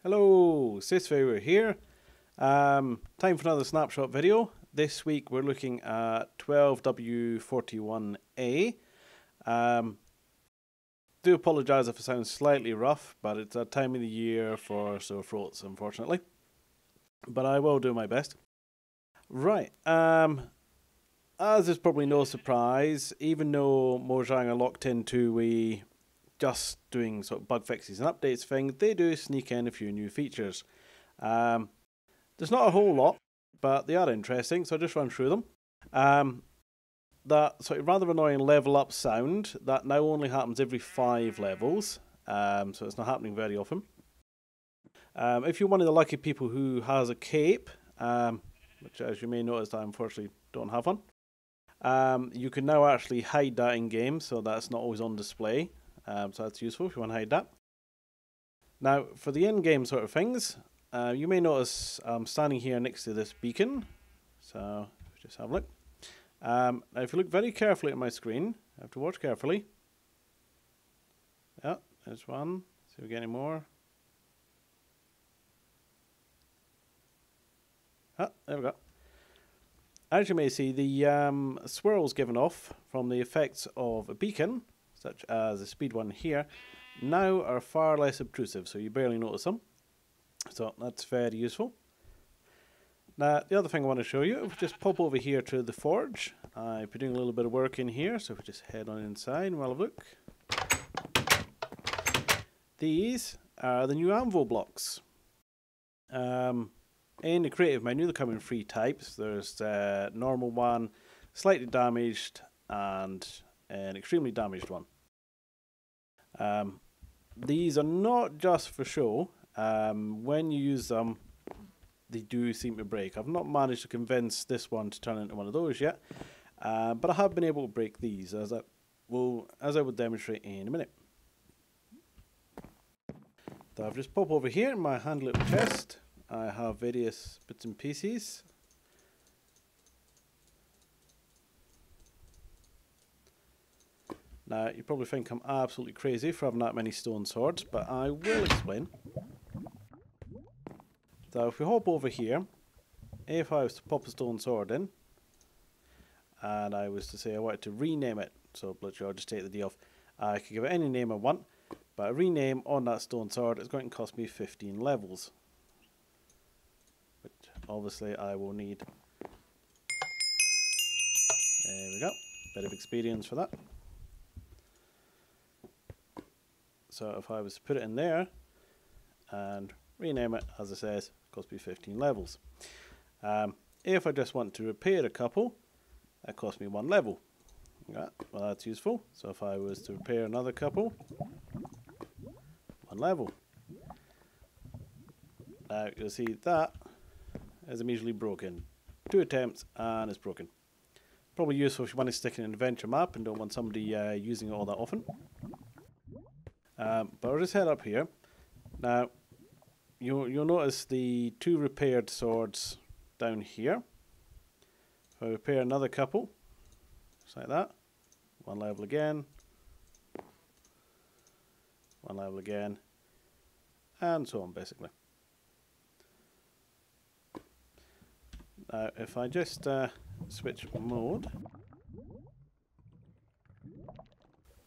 Hello, sysfailure here. Time for another snapshot video. This week we're looking at 12W41A. Do apologise if it sounds slightly rough, but it's a time of the year for sore throats, unfortunately. But I will do my best. Right, as is probably no surprise, even though Mojang are locked into just doing sort of bug fixes and updates thing, they do sneak in a few new features. There's not a whole lot, but they are interesting, so I'll just run through them. That sort of rather annoying level up sound, that now only happens every 5 levels, so it's not happening very often. If you're one of the lucky people who has a cape, which as you may notice I unfortunately don't have one, you can now actually hide that in game, so that's not always on display. So that's useful if you want to hide that. Now, for the in-game sort of things, you may notice I'm standing here next to this beacon. So, just have a look. Now, if you look very carefully at my screen, you have to watch carefully. Yeah, there's one. See if we get any more. Ah, there we go. As you may see, the swirls given off from the effects of a beacon, such as the speed one here, now are far less obtrusive, so you barely notice them. So that's very useful. Now, the other thing I want to show you, if we just pop over here to the forge, I've been doing a little bit of work in here, so if we just head on inside and we'll have a look. These are the new anvil blocks. In the creative menu, they come in 3 types. There's a normal one, slightly damaged, and an extremely damaged one. These are not just for show. When you use them, they do seem to break. I've not managed to convince this one to turn into one of those yet, but I have been able to break these, as I will demonstrate in a minute. So I've just popped over here in my handy little chest. I have various bits and pieces. Now, you probably think I'm absolutely crazy for having that many stone swords, but I will explain. So if we hop over here, if I was to pop a stone sword in, and I was to say I wanted to rename it, so literally I'll just take the D off, I could give it any name I want, but a rename on that stone sword is going to cost me 15 levels. Which obviously I will need. There we go, bit of experience for that. So if I was to put it in there and rename it, as it says, it costs me 15 levels. If I just want to repair a couple, that costs me 1 level. Yeah, well, that's useful. So if I was to repair another couple, 1 level. Now you'll see that is immediately broken. 2 attempts and it's broken. Probably useful if you want to stick in an adventure map and don't want somebody using it all that often. But I'll just head up here. Now, you'll notice the 2 repaired swords down here. If I repair another couple, just like that, 1 level again, 1 level again, and so on basically. Now, if I just switch mode,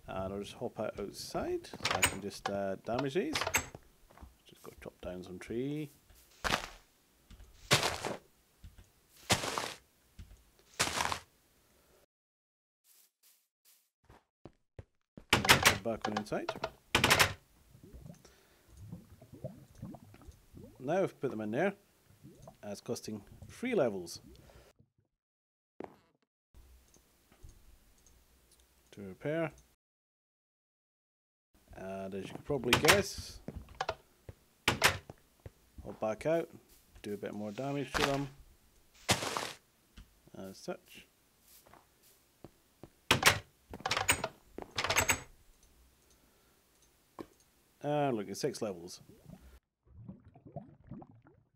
and I'll just hop outside, so I can just damage these. Just go chop down some tree. Back on inside. Now I've put them in there, it's costing 3 levels. To repair. And as you can probably guess, I'll back out, do a bit more damage to them, as such. And look at 6 levels.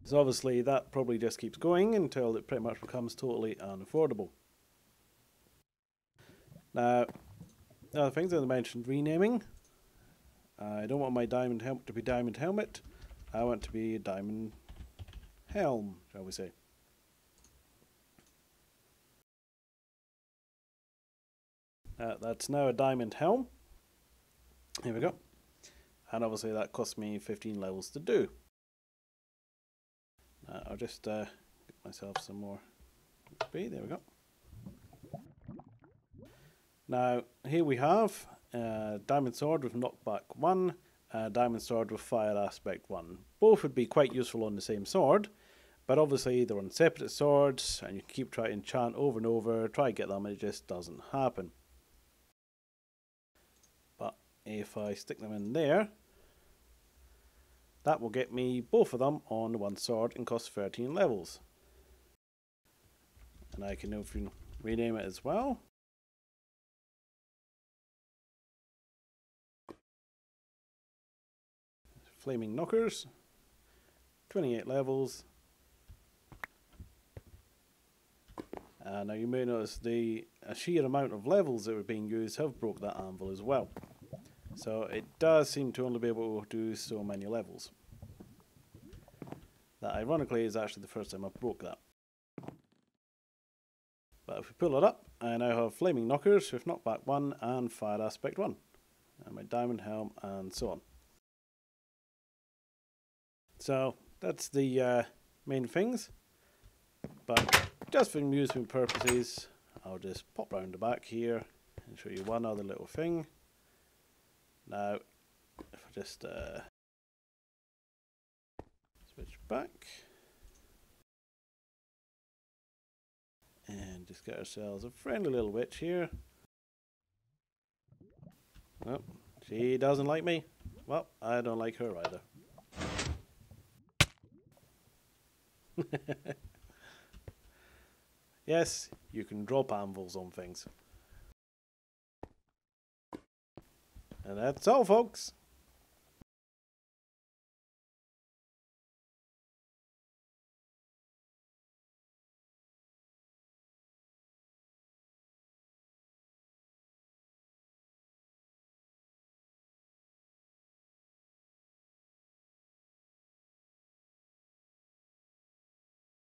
So obviously that probably just keeps going until it pretty much becomes totally unaffordable. Now, the other things I mentioned, renaming. I don't want my diamond helmet to be diamond helmet. I want to be a diamond helm, shall we say. That's now a diamond helm. Here we go. And obviously that cost me 15 levels to do. I'll just get myself some more XP. There we go. Now here we have diamond sword with knockback 1, diamond sword with fire aspect 1. Both would be quite useful on the same sword, but obviously they're on separate swords and you can keep trying to enchant over and over, try to get them and it just doesn't happen. But if I stick them in there, that will get me both of them on one sword and cost 13 levels. And I can rename it as well. Flaming Knockers, 28 levels. Now you may notice the sheer amount of levels that were being used have broke that anvil as well. So it does seem to only be able to do so many levels. That ironically is actually the first time I broke that. But if we pull it up, I now have Flaming Knockers with knockback 1 and fire aspect 1. And my diamond helm and so on. So that's the main things. But just for amusement purposes, I'll just pop round the back here and show you one other little thing. Now, if I just switch back and just get ourselves a friendly little witch here. Oh, she doesn't like me. Well, I don't like her either. Yes, you can drop anvils on things. And that's all, folks.